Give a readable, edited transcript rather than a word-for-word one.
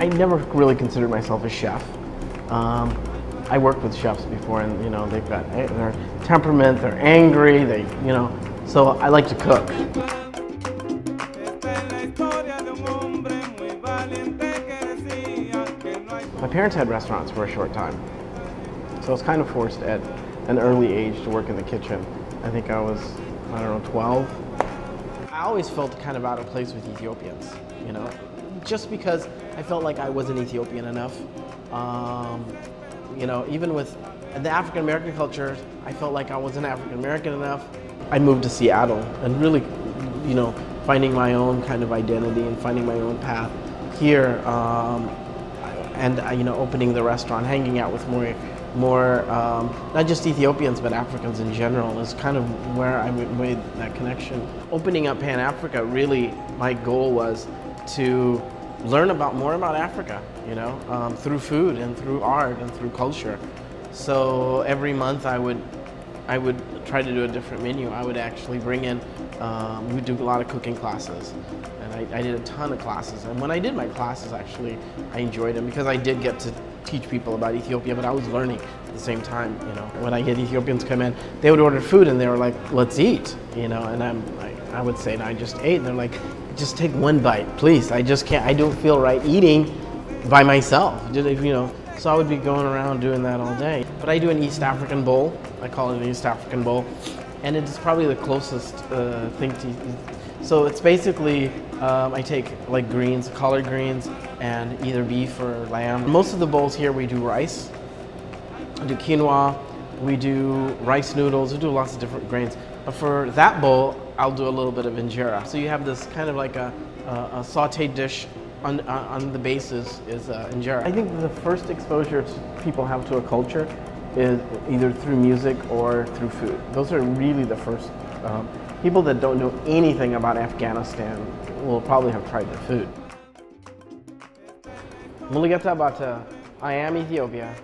I never really considered myself a chef. I worked with chefs before, and you know, they've got their temperament, they're angry, so I like to cook. My parents had restaurants for a short time, so I was kind of forced at an early age to work in the kitchen. I think I was, I don't know, 12. I always felt kind of out of place with Ethiopians, you know, just because I felt like I wasn't Ethiopian enough. You know, even with the African-American culture, I felt like I wasn't African-American enough. I moved to Seattle and really, you know, finding my own kind of identity and finding my own path here, and you know, opening the restaurant, hanging out with more not just Ethiopians but Africans in general is kind of where I made that connection. Opening up Pan Africa, really my goal was to learn more about Africa, you know, through food and through art and through culture. So every month I would try to do a different menu. I would actually bring in, we would do a lot of cooking classes, and I did a ton of classes. And when I did my classes, actually, I enjoyed them because I did get to teach people about Ethiopia, but I was learning at the same time, you know. When I get Ethiopians come in, they would order food and they were like, let's eat, you know, and I would say, and I just ate, and they're like, just take one bite, please. I just can't, I don't feel right eating by myself, you know. So I would be going around doing that all day. But I do an East African bowl. I call it an East African bowl. And it's probably the closest thing to, so it's basically, I take like greens, collard greens, and either beef or lamb. Most of the bowls here we do rice, we do quinoa, we do rice noodles, we do lots of different grains. But for that bowl, I'll do a little bit of injera. So you have this kind of like a sauteed dish on the basis is injera. I think the first exposure people have to a culture is either through music or through food. Those are really the first. People that don't know anything about Afghanistan will probably have tried the food. Mulugeta Abate, I am Ethiopia.